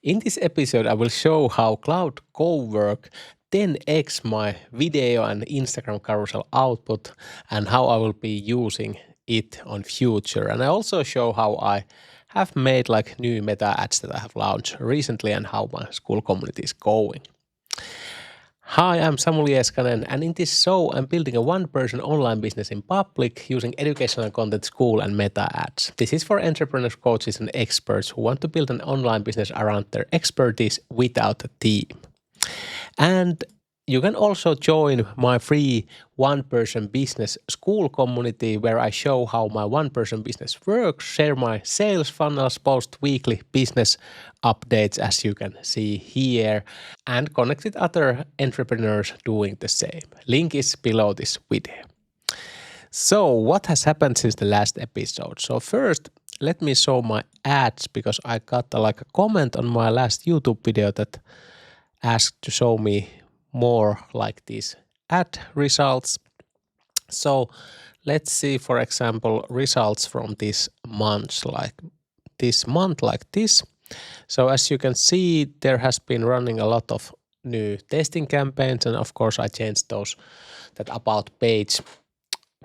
In this episode, I will show how Claude Cowork 10x my video and Instagram carousel output and how I will be using it on future. And I also show how I have made like new meta ads that I have launched recently and how my school community is going. Hi, I'm Samuli Eskanen, and in this show, I'm building a one-person online business in public using educational content, Skool, and meta ads. This is for entrepreneurs, coaches, and experts who want to build an online business around their expertise without a team. And you can also join my free one-person business Skool community where I show how my one-person business works, share my sales funnels, post weekly business updates as you can see here, and connect with other entrepreneurs doing the same. Link is below this video. So what has happened since the last episode? So first, let me show my ads because I got a comment on my last YouTube video that asked to show me more like these ad results. So let's see, for example, results from this month, like this. So as you can see, there has been running a lot of new testing campaigns, and of course I changed that about page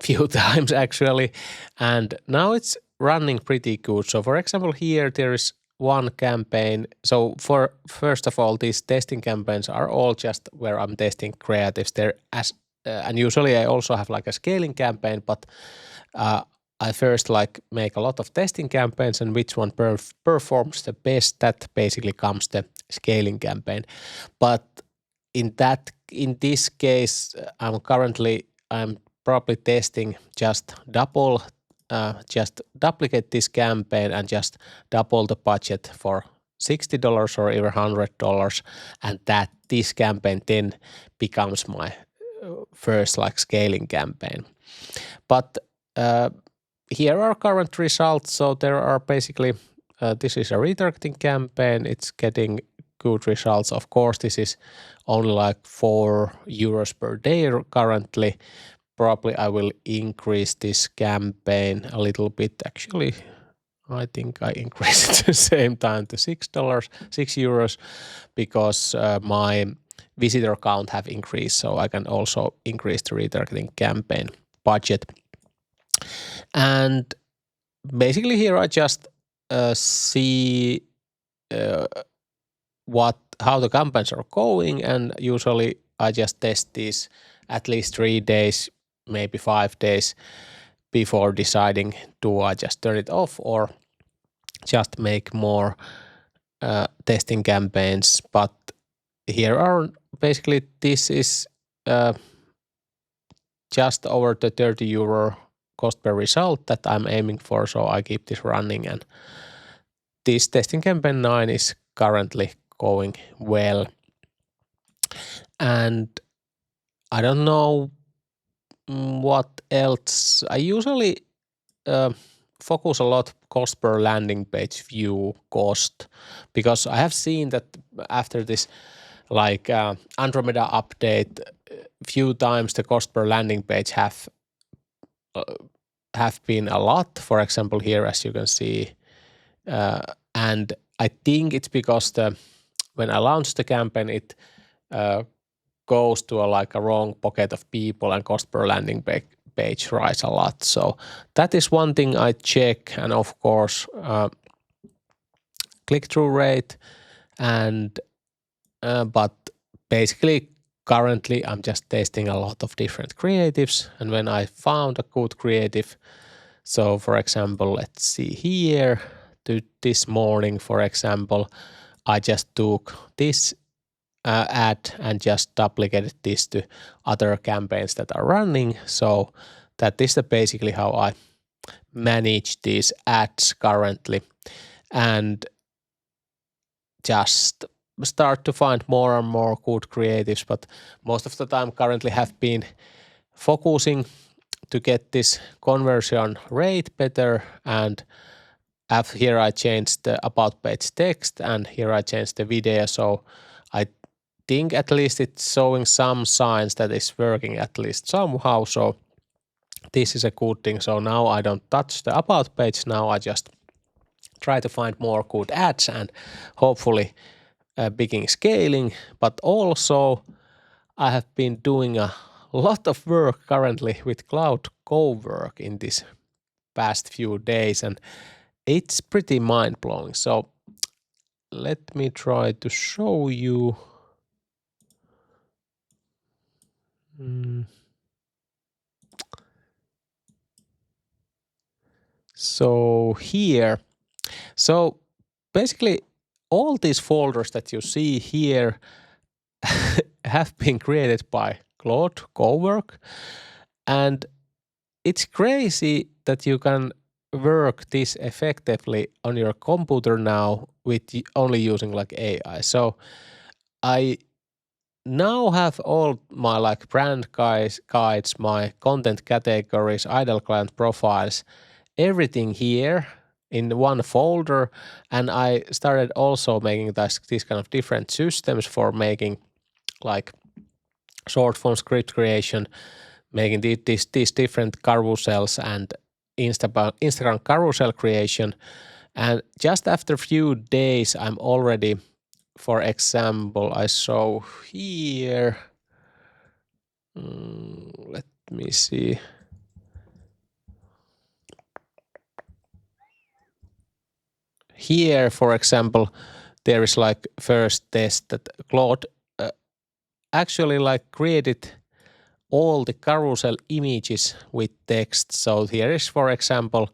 few times actually, and now it's running pretty good. So for example, here there is one campaign. So for first of all, these testing campaigns are all just where I'm testing creatives there and usually I also have like a scaling campaign, but I first like make a lot of testing campaigns and which one performs the best, that basically comes the scaling campaign. But in this case, I'm probably testing just duplicate this campaign and just double the budget for $60 or even $100, and that this campaign then becomes my first like scaling campaign. But here are current results. So there are basically this is a retargeting campaign. It's getting good results. Of course, this is only like €4 per day currently. Probably I will increase this campaign a little bit. Actually, I think I increased it at the same time to €6 because my visitor count have increased. So I can also increase the retargeting campaign budget. And basically here I just see how the campaigns are going, and usually I just test these at least 3 days, maybe 5 days before deciding do I just turn it off or just make more testing campaigns. But here are basically this is just over the €30 cost per result that I'm aiming for, so I keep this running, and this testing campaign 9 is currently going well. And I don't know what else. I usually focus a lot cost per landing page view cost, because I have seen that after this like Andromeda update, few times the cost per landing page have been a lot. For example, here as you can see, and I think it's because when I launched the campaign, it goes to a wrong pocket of people and cost per landing page rise a lot. So that is one thing I check, and of course click-through rate, and but basically currently I'm just testing a lot of different creatives, and when I found a good creative, so for example, let's see here, this morning for example, I just took this ad and just duplicated this to other campaigns that are running. So that is basically how I manage these ads currently, and just start to find more and more good creatives. But most of the time currently have been focusing to get this conversion rate better, and here I changed the about page text, and here I changed the video. So I think at least it's showing some signs that it's working at least somehow. So this is a good thing. So now I don't touch the about page. Now I just try to find more good ads and hopefully begin scaling. But also I have been doing a lot of work currently with Claude Cowork in this past few days, and it's pretty mind-blowing. So let me try to show you. So here, so basically all these folders that you see here have been created by Claude Cowork, and it's crazy that you can work this effectively on your computer now with only using like AI. So I now have all my like brand guides, my content categories, ideal client profiles, everything here in one folder. And I started also making these kind of different systems for making like short form script creation, making these different carousels and Instagram carousel creation. And just after a few days, I'm already, for example, I show here, let me see. Here, for example, there is like first test that Claude actually like created all the carousel images with text. So here is, for example,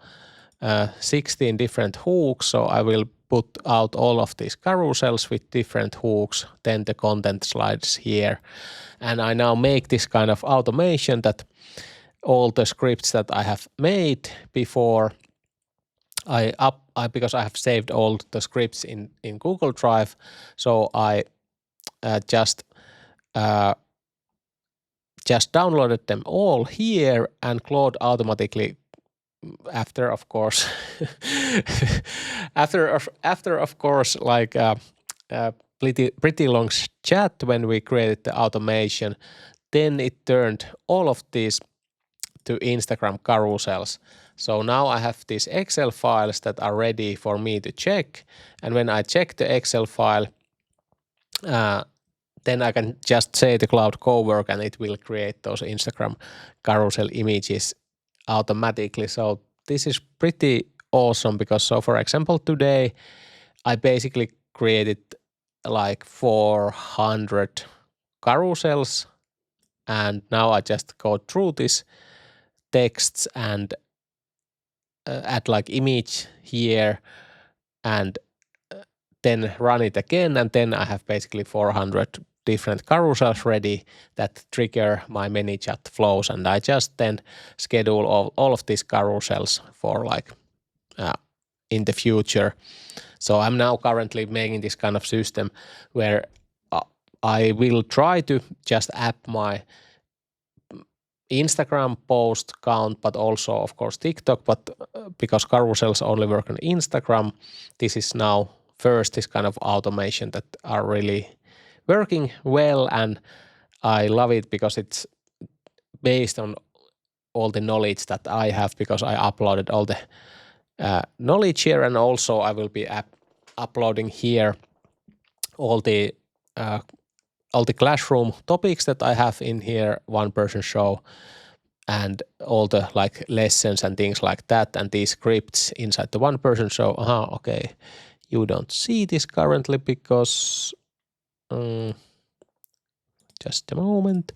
16 different hooks. So I will put out all of these carousels with different hooks, then the content slides here. And I now make this kind of automation that all the scripts that I have made before because I have saved all the scripts in Google Drive. So I just downloaded them all here, and Claude automatically, after of course after of course like pretty long chat when we created the automation, then it turned all of these to Instagram carousels. So now I have these Excel files that are ready for me to check, and when I check the Excel file, then I can just say the Claude Cowork and it will create those Instagram carousel images automatically. So this is pretty awesome because, so for example, today I basically created like 400 carousels, and now I just go through this texts and add like image here and then run it again, and then I have basically 400 different carousels ready that trigger my ManyChat flows, and I just then schedule all of these carousels for like in the future. So I'm now currently making this kind of system where I will try to just app my Instagram post count, but also of course TikTok, but because carousels only work on Instagram, this is now first this kind of automation that are really working well, and I love it because it's based on all the knowledge that I have, because I uploaded all the knowledge here, and also I will be uploading here all the classroom topics that I have in here, one person show, and all the like lessons and things like that, and these scripts inside the one person show. Okay, you don't see this currently because just a moment.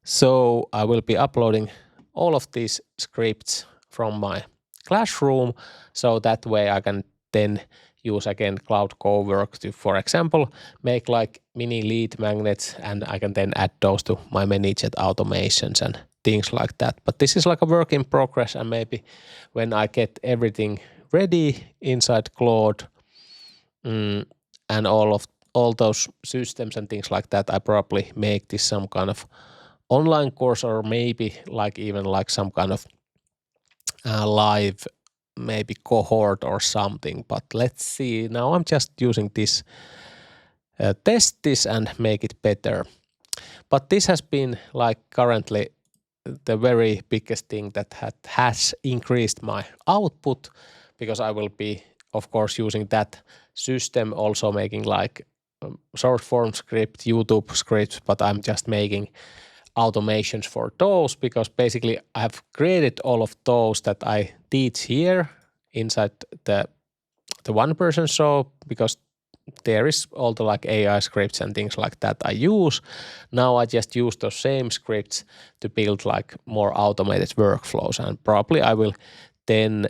So I will be uploading all of these scripts from my classroom, so that way I can then use again Claude Cowork to, for example, make like mini lead magnets, and I can then add those to my ManyChat automations and things like that. But this is like a work in progress, and maybe when I get everything ready inside Claude and all those systems and things like that, I probably make this some kind of online course, or maybe like even like some kind of live maybe cohort or something. But let's see. Now I'm just using this, test this and make it better. But this has been like currently the very biggest thing that has increased my output, because I will be of course using that system, also making like short form script, YouTube scripts, but I'm just making automations for those because basically I have created all of those that I teach here inside the one person show, because there is all the like AI scripts and things like that I use. Now I just use those same scripts to build like more automated workflows, and probably I will then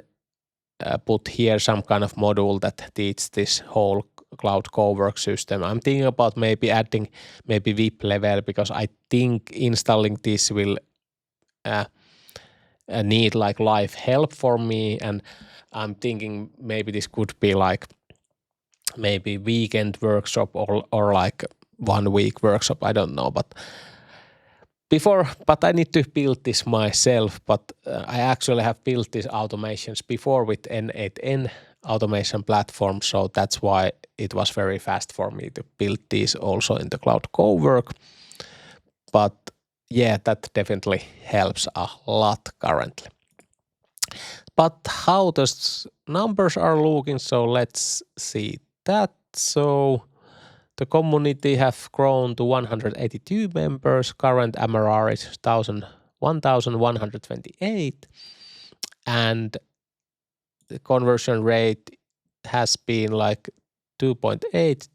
put here some kind of module that teaches this whole Claude Cowork system. I'm thinking about maybe adding maybe VIP level, because I think installing this will need like live help for me, and I'm thinking maybe this could be like maybe weekend workshop or like 1 week workshop. I don't know, but I need to build this myself. But I actually have built these automations before with N8N automation platform, so that's why it was very fast for me to build these also in the Claude Cowork. But yeah, that definitely helps a lot currently. But how the numbers are looking, so let's see that. So the community have grown to 182 members. Current MRR is 1,128, and the conversion rate has been like 2.8,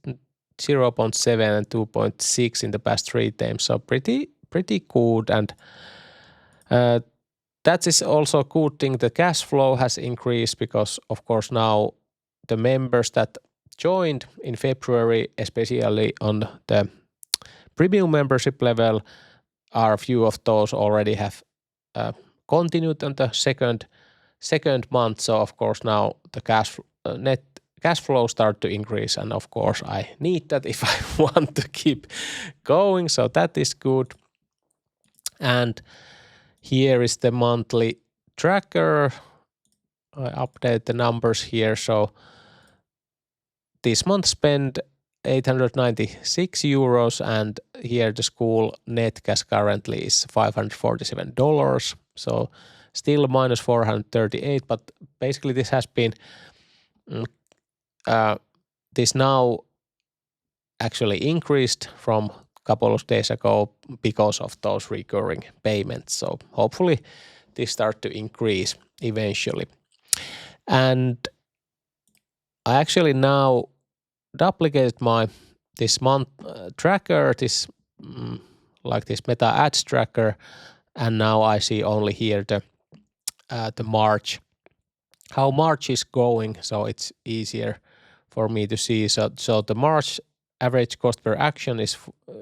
0.7, and 2.6 in the past 3 times. So pretty good, and that is also a good thing. The cash flow has increased because, of course, now the members that joined in February, especially on the premium membership level, are a few of those already have continued on the second month. So, of course, now the net cash flow start to increase, and of course, I need that if I want to keep going. So that is good, and here is the monthly tracker. I update the numbers here. So this month spent 896 euros, and here the Skool net cash currently is $547. So still minus 438, but basically this has been this now actually increased from a couple of days ago because of those recurring payments. So hopefully this start to increase eventually. And I actually now duplicated this month tracker, this like this meta ads tracker, and now I see only here the March, how March is going, so it's easier for me to see. So the March average cost per action is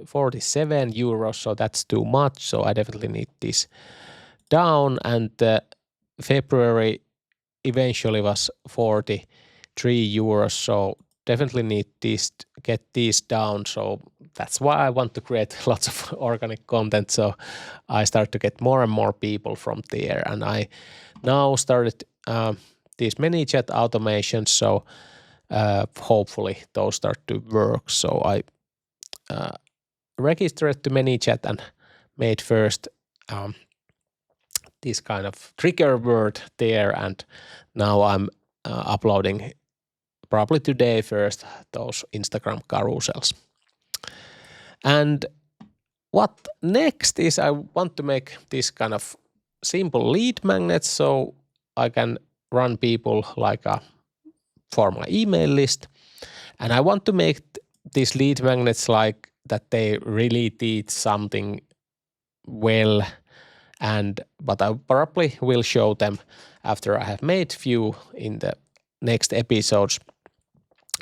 47 euros, so that's too much. So I definitely need this down, and February eventually was 43 euros, so definitely need get these down. So that's why I want to create lots of organic content, so I start to get more and more people from there. And I now started these ManyChat automations, so hopefully those start to work. So I registered to ManyChat and made first this kind of trigger word there, and now I'm uploading probably today first those Instagram carousels. And what next is I want to make this kind of simple lead magnets, so I can run people like for my email list. And I want to make these lead magnets like that they really teach something well, but I probably will show them after I have made few in the next episodes.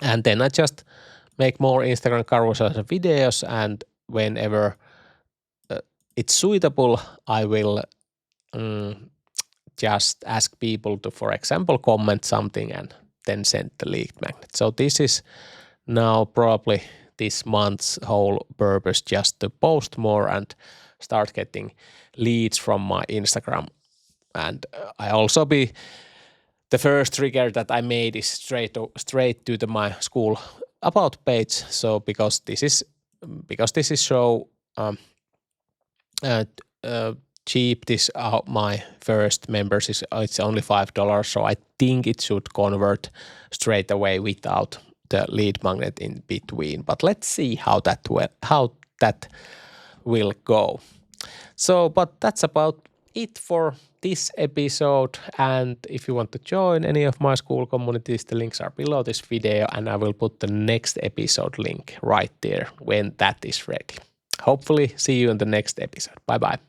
And then I just make more Instagram carousels and videos, and whenever it's suitable, I will just ask people to, for example, comment something and then send the lead magnet. So this is now probably this month's whole purpose, just to post more and start getting leads from my Instagram. And I also the first trigger that I made is straight to my Skool about page. So because this is show cheap. This my first members is it's only $5, so I think it should convert straight away without the lead magnet in between. But let's see how that will go. So, but that's about it for this episode. And if you want to join any of my Skool communities, the links are below this video, and I will put the next episode link right there when that is ready. Hopefully see you in the next episode. Bye bye.